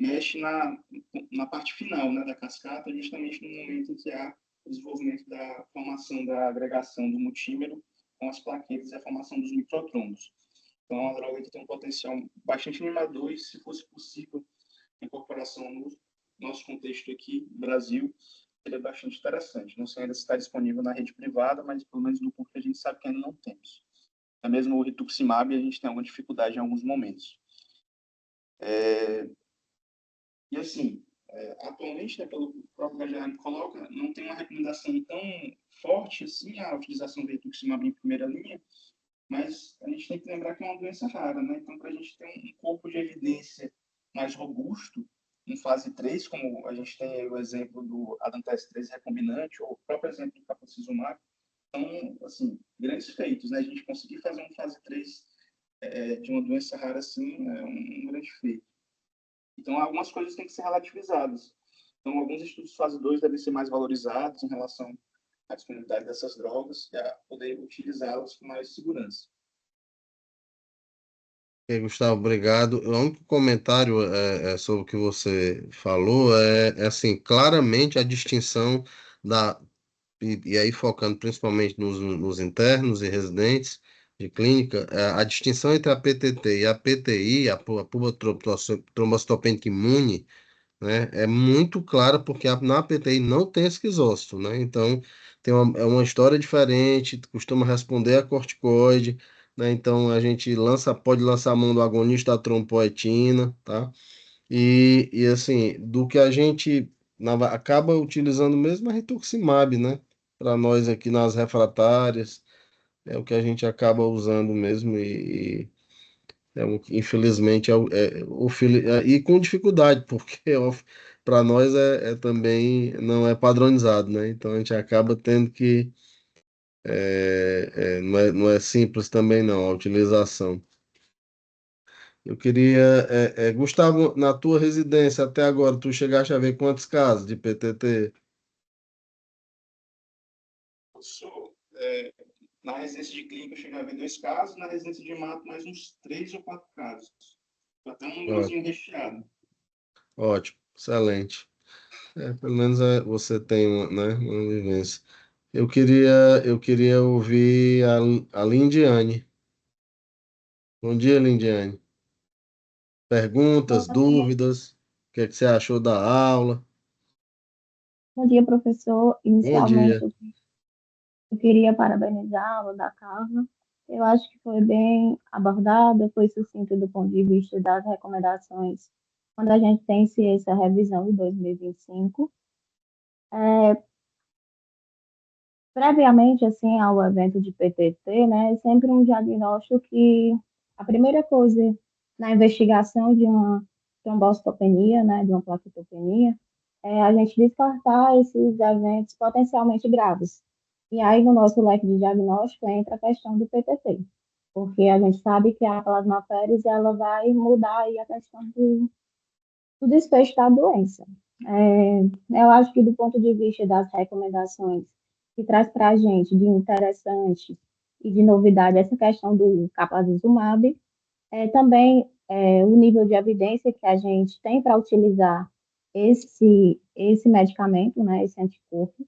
mexe na parte final, né, da cascata, justamente no momento em que há o desenvolvimento da formação da agregação do multímero com as plaquetas e a formação dos microtrombos. Então, é uma droga que tem um potencial bastante animador e, se fosse possível, a incorporação no nosso contexto aqui, Brasil, seria bastante interessante. Não sei ainda se está disponível na rede privada, mas pelo menos no público a gente sabe que ainda não temos. Até mesmo o rituximab a gente tem alguma dificuldade em alguns momentos. E assim, atualmente, né, pelo próprio Gajardo coloca, não tem uma recomendação tão forte assim a utilização do rituximab em primeira linha, mas a gente tem que lembrar que é uma doença rara, né? Então, para a gente ter um corpo de evidência mais robusto, em fase 3, como a gente tem o exemplo do ADAM-TS13 recombinante, ou o próprio exemplo do capacizumab, são, assim, grandes feitos, né? A gente conseguir fazer um fase 3 de uma doença rara, assim, é um grande feito. Então, algumas coisas têm que ser relativizadas. Então, alguns estudos de fase 2 devem ser mais valorizados em relação à disponibilidade dessas drogas e a poder utilizá-las com mais segurança. Gustavo, obrigado. O único comentário sobre o que você falou assim, claramente a distinção da, e aí focando principalmente nos internos e residentes de clínica, a distinção entre a PTT e a PTI, a pulmotrombocitopênica imune, né, é muito clara, porque na PTI não tem esquizócito, né? Então, é uma história diferente, costuma responder a corticoide, né? Então, a gente pode lançar a mão do agonista da trompoetina, tá? E assim, do que a gente acaba utilizando mesmo é rituximab, né? Para nós aqui nas refratárias, é o que a gente acaba usando mesmo infelizmente e com dificuldade, porque para nós também não é padronizado, né? Então a gente acaba tendo que não é simples também não a utilização. Eu queria, Gustavo, na tua residência até agora, tu chegaste a ver quantos casos de PTT? Sou, na residência de clínica eu cheguei a ver 2 casos, na residência de mato mais uns 3 ou 4 casos. Até um Ó, númerozinho recheado. ótimo, excelente. Pelo menos você tem uma vivência. Eu queria ouvir a Lindiane. Bom dia, Lindiane. Perguntas, Bom dia, dúvidas? O que é que você achou da aula? bom dia, professor. Bom Inicialmente, dia. eu queria parabenizar a aula da Carla. Eu acho que foi bem abordada, foi sucinto do ponto de vista das recomendações quando a gente tem essa revisão de 2025. Previamente, assim, ao evento de PTT, né, é sempre um diagnóstico que a primeira coisa na investigação de uma trombocitopenia, né, de uma plaquetopenia, é a gente descartar esses eventos potencialmente graves. E aí, no nosso leque de diagnóstico, entra a questão do PTT, porque a gente sabe que a plasmaférese, ela vai mudar aí a questão do desfecho da doença. Eu acho que do ponto de vista das recomendações que traz para a gente de interessante e de novidade essa questão do capazizumab, também o nível de evidência que a gente tem para utilizar esse medicamento, né, esse anticorpo,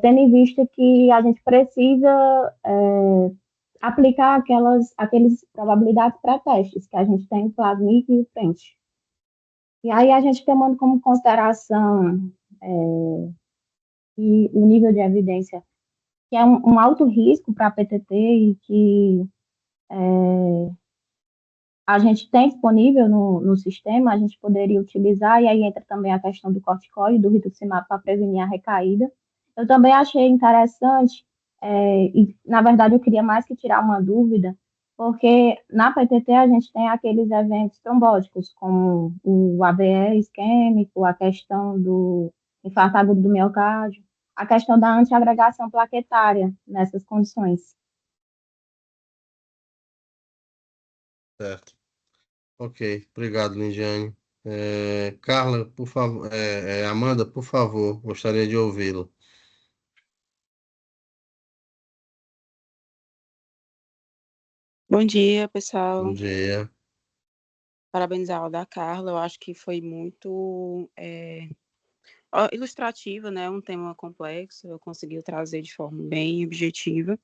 tendo em vista que a gente precisa aplicar aqueles probabilidades pré-testes que a gente tem o Plasmid e o Frente. E aí a gente tomando como consideração que o nível de evidência, que é um alto risco para a PTT e que a gente tem disponível no sistema, a gente poderia utilizar, e aí entra também a questão do corticoide, do rituximab para prevenir a recaída. Eu também achei interessante, e na verdade eu queria mais que tirar uma dúvida, porque na PTT a gente tem aqueles eventos trombóticos, como o AVE isquêmico, a questão do infarto agudo do miocárdio, a questão da antiagregação plaquetária nessas condições. Certo. Ok, obrigado, Lindiane. Carla, por favor, Amanda, por favor, gostaria de ouvi-la. Bom dia, Bom pessoal. dia. Parabéns à aula da Carla. Eu acho que foi muito ilustrativa, né? Um tema complexo. Eu consegui trazer de forma bem objetiva.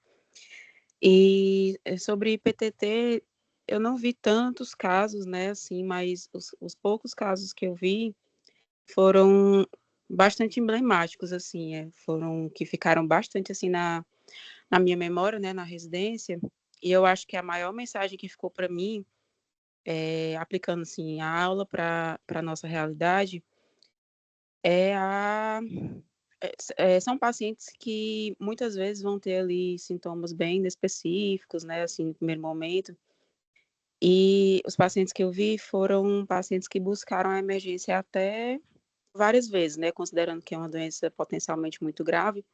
E sobre PTT, eu não vi tantos casos, né? Assim, mas os poucos casos que eu vi foram bastante emblemáticos, assim, foram que ficaram bastante assim na minha memória, né? Na residência. E eu acho que a maior mensagem que ficou para mim aplicando assim a aula para a nossa realidade, é a são pacientes que muitas vezes vão ter ali sintomas bem específicos, né, assim, no primeiro momento. E os pacientes que eu vi foram pacientes que buscaram a emergência até várias vezes, né, considerando que é uma doença potencialmente muito grave.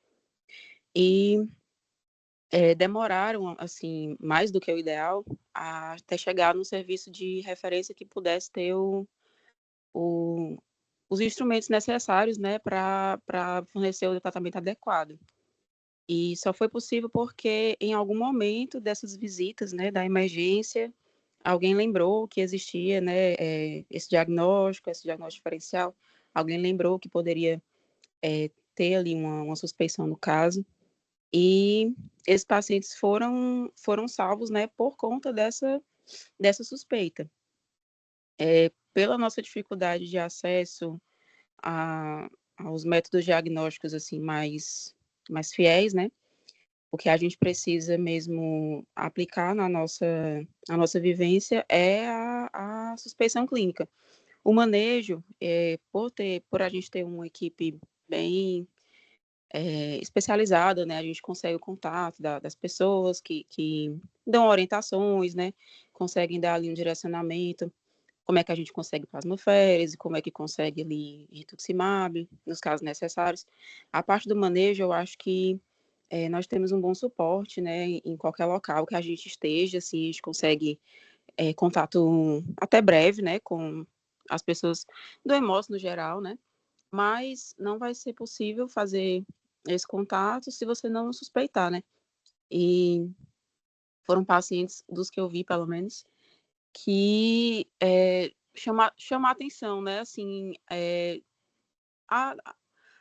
E demoraram, assim, mais do que o ideal, até chegar no serviço de referência que pudesse ter o os instrumentos necessários, né, para fornecer o tratamento adequado. E só foi possível porque, em algum momento dessas visitas, né, da emergência, alguém lembrou que existia, né, esse diagnóstico diferencial, alguém lembrou que poderia ter ali uma suspeição no caso, e esses pacientes foram salvos, né, por conta dessa suspeita. Pela nossa dificuldade de acesso aos métodos diagnósticos assim mais fiéis, né? O que a gente precisa mesmo aplicar na nossa vivência é a suspeição clínica. O manejo, por a gente ter uma equipe bem especializada, né? A gente consegue o contato das pessoas que dão orientações, né? Conseguem dar ali um direcionamento, como é que a gente consegue plasmaférese, como é que consegue ali rituximab, nos casos necessários. A parte do manejo, eu acho que nós temos um bom suporte, né? Em qualquer local que a gente esteja, assim, a gente consegue contato até breve, né? Com as pessoas do hemócio no geral, né? Mas não vai ser possível fazer esse contato se você não suspeitar, né? E foram pacientes, dos que eu vi, pelo menos, que chama atenção, né? Assim, a,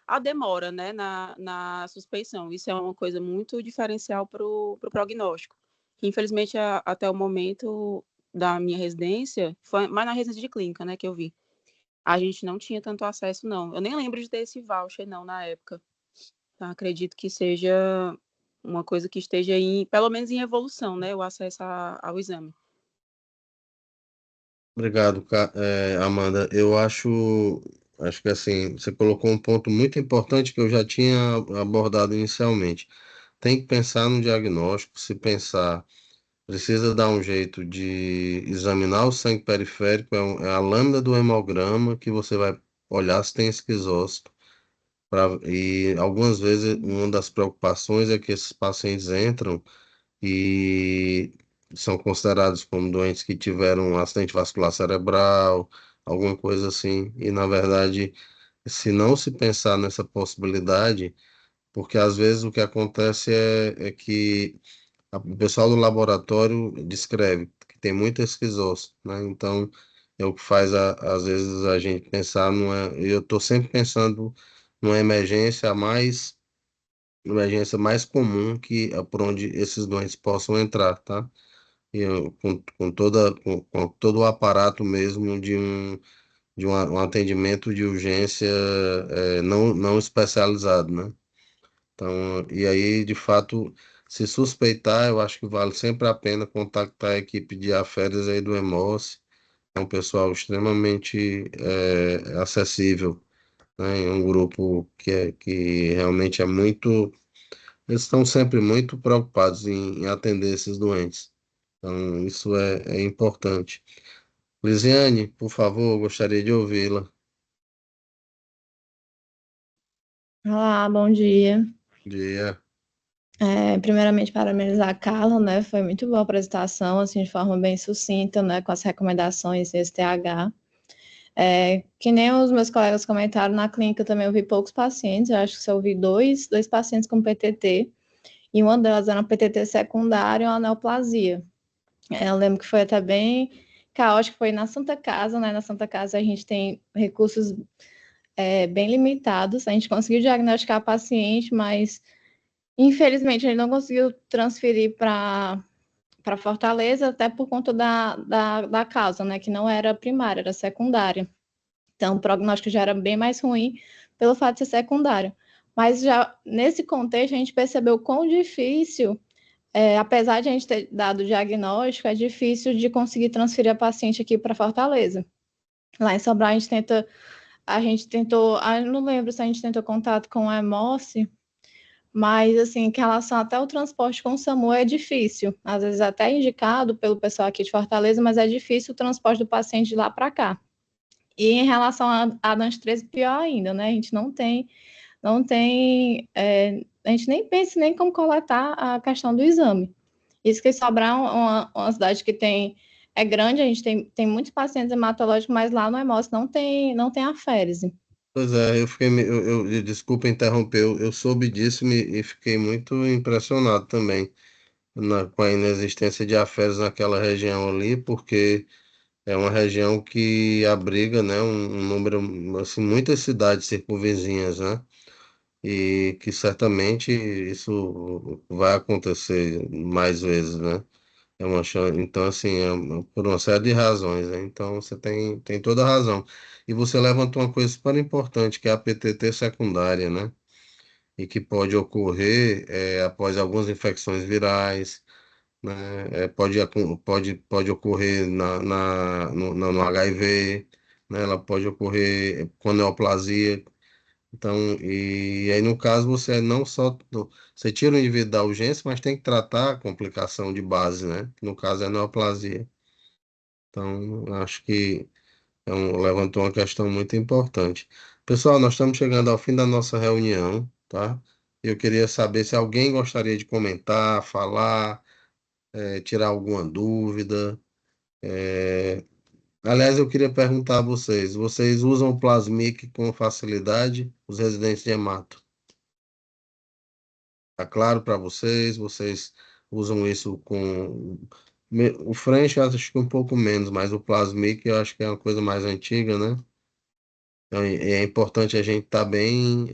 a demora, né? Na suspeição. Isso é uma coisa muito diferencial para o prognóstico. Que, infelizmente, até o momento da minha residência, foi mais na residência de clínica, né? Que eu vi. A gente não tinha tanto acesso, não. Eu nem lembro de ter esse voucher, não, na época. Então, acredito que seja uma coisa que esteja pelo menos em evolução, né? O acesso ao exame. Obrigado, Amanda. Eu acho que assim, você colocou um ponto muito importante que eu já tinha abordado inicialmente. Tem que pensar no diagnóstico, se pensar, precisa dar um jeito de examinar o sangue periférico, é a lâmina do hemograma que você vai olhar se tem esquizócito. E algumas vezes uma das preocupações é que esses pacientes entram e são considerados como doentes que tiveram um acidente vascular cerebral, alguma coisa assim. E, na verdade, se não se pensar nessa possibilidade, porque às vezes o que acontece é que o pessoal do laboratório descreve que tem muita esquizose, né? Então, é o que faz, às vezes, a gente pensar numa. Eu estou sempre pensando numa emergência mais comum que é por onde esses doentes possam entrar, tá? Com todo o aparato mesmo um atendimento de urgência não especializado, né? Então, e aí, de fato, se suspeitar, eu acho que vale sempre a pena contactar a equipe de aférias aí do Hemose, é um pessoal extremamente acessível, né? É um grupo que realmente é muito. Eles estão sempre muito preocupados em atender esses doentes. Então, isso é importante. Lisiane, por favor, gostaria de ouvi-la. Olá, bom dia. Dia. Primeiramente, parabenizar a Carla, né? Foi muito boa a apresentação, assim, de forma bem sucinta, né? Com as recomendações desse TH. Que nem os meus colegas comentaram, na clínica também eu vi poucos pacientes, eu acho que só ouvi dois pacientes com PTT, e uma delas era um PTT secundário e uma neoplasia. Eu lembro que foi até bem caótico, foi na Santa Casa, né? Na Santa Casa a gente tem recursos bem limitados, a gente conseguiu diagnosticar a paciente, mas infelizmente a gente não conseguiu transferir para Fortaleza, até por conta da causa, né? Que não era primária, era secundária. Então, o prognóstico já era bem mais ruim pelo fato de ser secundário. Mas já nesse contexto, a gente percebeu quão difícil, apesar de a gente ter dado o diagnóstico, é difícil de conseguir transferir a paciente aqui para Fortaleza. Lá em Sobral, a gente tentou, não lembro se a gente tentou contato com a Hemose, mas, assim, em relação até o transporte com o SAMU é difícil. Às vezes até indicado pelo pessoal aqui de Fortaleza, mas é difícil o transporte do paciente de lá para cá. E em relação a DANS 13, pior ainda, né? A gente a gente nem pensa nem como coletar a questão do exame. Isso que Sobral é uma cidade que é grande, a gente tem muitos pacientes hematológicos, mas lá no Hemócio não tem aférese. Pois é, eu fiquei, desculpa interromper, eu soube disso e fiquei muito impressionado também com a inexistência de aférios naquela região ali, porque é uma região que abriga, né, um número, assim, muitas cidades circunvizinhas, né, e que certamente isso vai acontecer mais vezes, né. Então, assim, por uma série de razões, né? Então, você tem toda a razão. E você levantou uma coisa super importante, que é a PTT secundária, né? E que pode ocorrer após algumas infecções virais, né? Pode ocorrer no HIV, né? Ela pode ocorrer com neoplasia. Então, e aí no caso você não só você tira o indivíduo da urgência, mas tem que tratar a complicação de base, né? Que no caso é a neoplasia. Então, acho que levantou uma questão muito importante. Pessoal, nós estamos chegando ao fim da nossa reunião, tá? Eu queria saber se alguém gostaria de comentar, falar, tirar alguma dúvida. Aliás, eu queria perguntar a vocês: vocês usam o Plasmic com facilidade, os residentes de hemato? Tá claro para vocês? Vocês usam isso com. O French eu acho que um pouco menos, mas o Plasmic eu acho que é uma coisa mais antiga, né? Então, é importante a gente estar bem,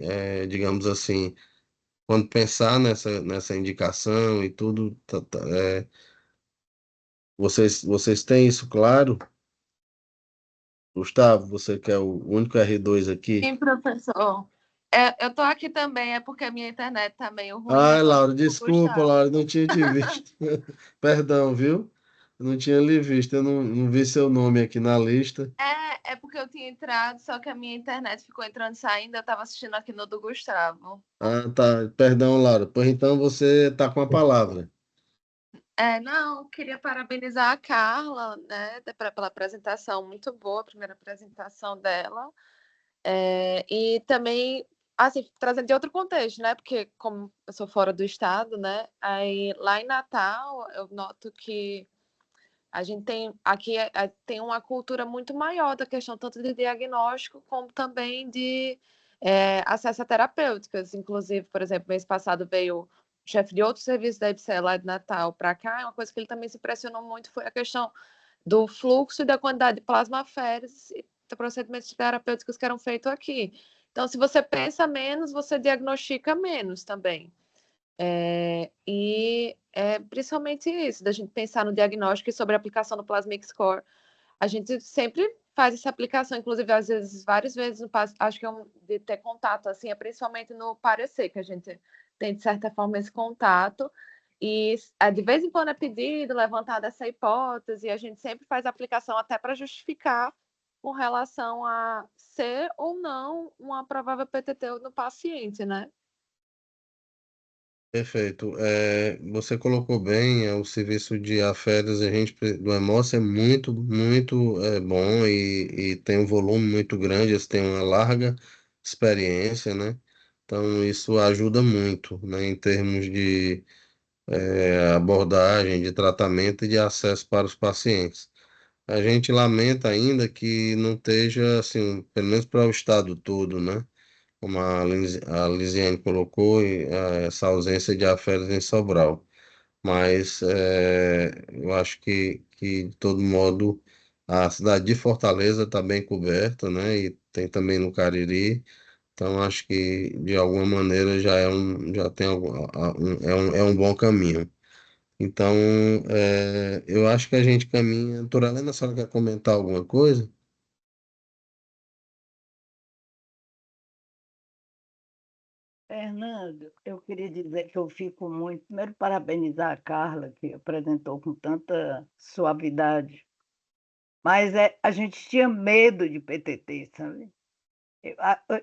digamos assim, quando pensar nessa indicação e tudo, vocês têm isso claro? Gustavo, você que é o único R2 aqui. Sim, professor. Eu estou aqui também, é porque a minha internet está meio ruim, eu Ai, estou aqui Laura, com o desculpa, Gustavo. Laura, não tinha te visto. Perdão, viu? Eu não tinha lhe visto, eu não vi seu nome aqui na lista. É porque eu tinha entrado, só que a minha internet ficou entrando e saindo, eu estava assistindo aqui no do Gustavo. Ah, tá. Perdão, Laura. Pois então você tá com a palavra. Não, queria parabenizar a Carla, né, pela apresentação muito boa, a primeira apresentação dela. E também, assim, trazendo de outro contexto, né, porque como eu sou fora do estado, né, aí lá em Natal eu noto que a gente tem aqui tem uma cultura muito maior da questão tanto de diagnóstico como também de acesso a terapêuticas. Inclusive, por exemplo, mês passado veio o chefe de outro serviço da IBCE lá de Natal para cá, e uma coisa que ele também se impressionou muito foi a questão do fluxo e da quantidade de plasmaféreses e de procedimentos terapêuticos que eram feitos aqui. Então, se você pensa menos, você diagnostica menos também. E é principalmente isso, da gente pensar no diagnóstico e sobre a aplicação do Plasmic Score. A gente sempre faz essa aplicação, inclusive, às vezes, várias vezes, acho que de ter contato, assim, é principalmente no parecer, que a gente tem, de certa forma, esse contato. E de vez em quando é pedido, levantada essa hipótese, e a gente sempre faz a aplicação até para justificar com relação a ser ou não uma provável PTT no paciente, né? Perfeito. Você colocou bem, o serviço de aférios do Hemócio é muito, muito bom e tem um volume muito grande, eles têm uma larga experiência, né? Então, isso ajuda muito, né, em termos de abordagem, de tratamento e de acesso para os pacientes. A gente lamenta ainda que não esteja, assim, pelo menos para o estado todo, né? Como a Lisiane colocou, essa ausência de aférios em Sobral. Mas eu acho que, de todo modo, a cidade de Fortaleza está bem coberta, né? E tem também no Cariri. Então, acho que, de alguma maneira, já tem é um bom caminho. Então, eu acho que a gente caminha. Turalena, a senhora quer comentar alguma coisa? Fernando, eu queria dizer que eu fico muito. Primeiro, parabenizar a Carla, que apresentou com tanta suavidade. Mas a gente tinha medo de PTT, sabe?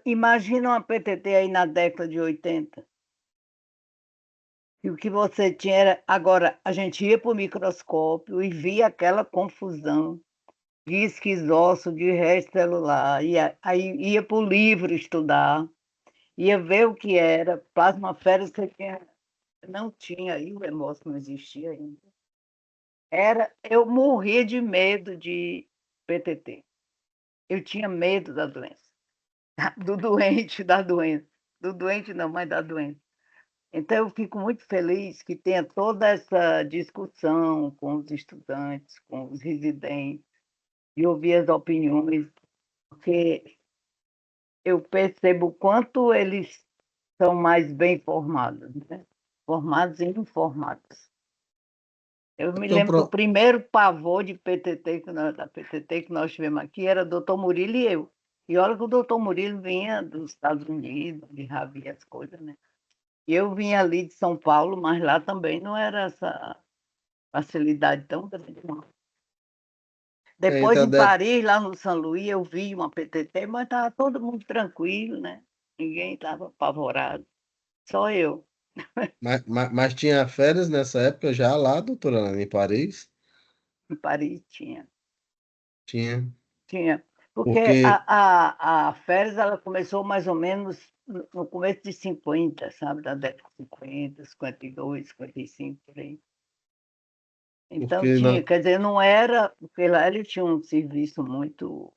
Imagina uma PTT aí na década de 80. E o que você tinha era. Agora, a gente ia para o microscópio e via aquela confusão de esquizosso, de resto celular. Aí ia para o livro estudar, ia ver o que era. Plasmaféreas você não tinha aí, o hemócio não existia ainda. Eu morria de medo de PTT. Eu tinha medo da doença, do doente, da doença. Do doente não, mas da doença. Então, eu fico muito feliz que tenha toda essa discussão com os estudantes, com os residentes, e ouvir as opiniões, porque eu percebo o quanto eles são mais bem formados, né? Formados e informados. Eu É me porque o lembro que o pro... primeiro pavor de PTT, da PTT que nós tivemos aqui era doutor Murilo e eu. E olha que o doutor Murilo vinha dos Estados Unidos, de Rabi, as coisas, né? E eu vinha ali de São Paulo, mas lá também não era essa facilidade tão grande, não. Depois, Então, em Paris, lá no São Luís, eu vi uma PTT, mas estava todo mundo tranquilo, né? Ninguém estava apavorado, só eu. mas tinha férias nessa época já lá, doutora Ana, em Paris? Em Paris tinha. Tinha. Tinha. Porque Porque, a férias ela começou mais ou menos no começo de 50, sabe? Da década de 50, 52, 55, por aí. Então porque tinha, na, quer dizer, não era, porque lá ele tinha um serviço muito.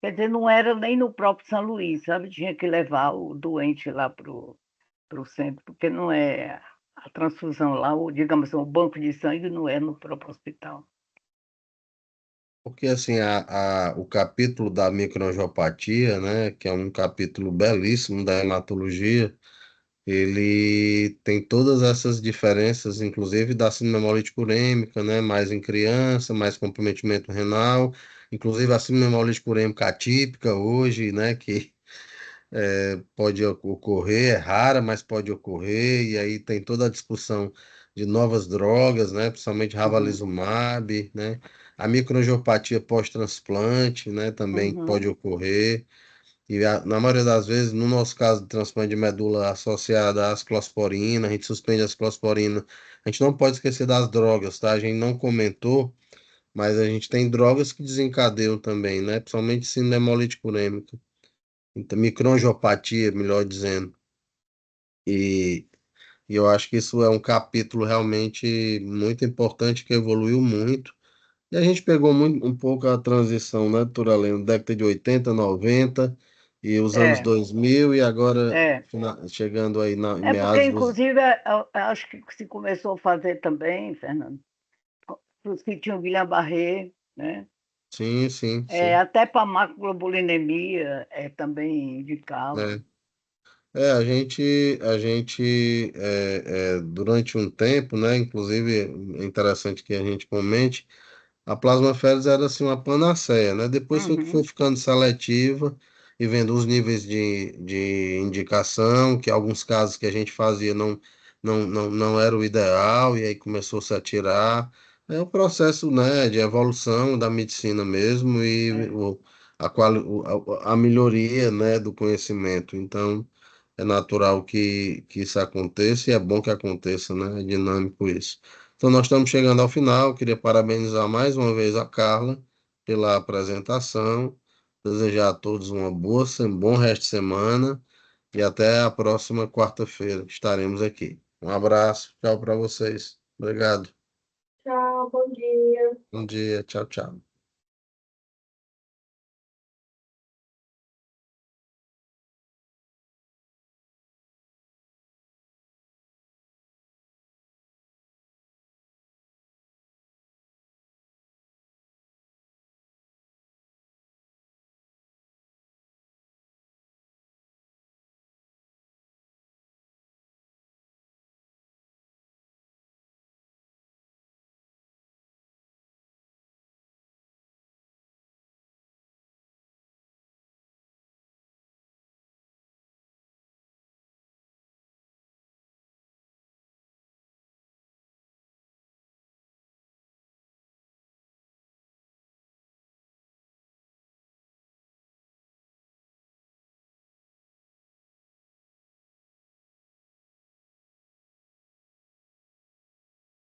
Quer dizer, não era nem no próprio São Luís, sabe? Tinha que levar o doente lá para o centro, porque não é a transfusão lá, ou digamos assim, o banco de sangue não é no próprio hospital. porque assim, o capítulo da microangiopatia, né, que é um capítulo belíssimo da hematologia, ele tem todas essas diferenças, inclusive da síndrome hemolítica urêmica, né, mais em criança, mais comprometimento renal, inclusive a síndrome hemolítica urêmica atípica hoje, né, que pode ocorrer, é rara, mas pode ocorrer, e aí tem toda a discussão de novas drogas, né, principalmente Uhum, ravalizumab, né, a microangiopatia pós-transplante, né, também pode uhum, ocorrer, e na maioria das vezes, no nosso caso de transplante de medula associada à ciclosporina, a gente suspende a ciclosporina, a gente não pode esquecer das drogas, tá? A gente não comentou, mas a gente tem drogas que desencadeiam também, né, principalmente síndrome hemolítica urêmica. Então, microangiopatia, melhor dizendo. E, e eu acho que isso é um capítulo realmente muito importante que evoluiu muito. E a gente pegou muito, um pouco a transição, né, Turaleno, década de 80, 90 e os anos é, 2000 e agora é. chegando aí em É porque, meados dos... inclusive, eu acho que se começou a fazer também, Fernando, os que tinham Guillain-Barré, né? Sim, sim, sim. Até para macroglobulinemia também indicava. É. A gente, durante um tempo, né, inclusive é interessante que a gente comente, a plasmaférese era assim uma panaceia, né? Depois foi que foi Uhum, ficando seletiva e vendo os níveis de indicação, que alguns casos que a gente fazia não era o ideal, e aí começou-se a tirar. É o processo, né, de evolução da medicina mesmo e é, a melhoria, né, do conhecimento. Então, é natural que isso aconteça e é bom que aconteça, né? É dinâmico isso. Então, nós estamos chegando ao final. Queria parabenizar mais uma vez a Carla pela apresentação. Desejar a todos uma boa, um bom resto de semana e até a próxima quarta-feira. Estaremos aqui. Um abraço. Tchau para vocês. Obrigado. Tchau, bom dia. Bom dia. Tchau, tchau.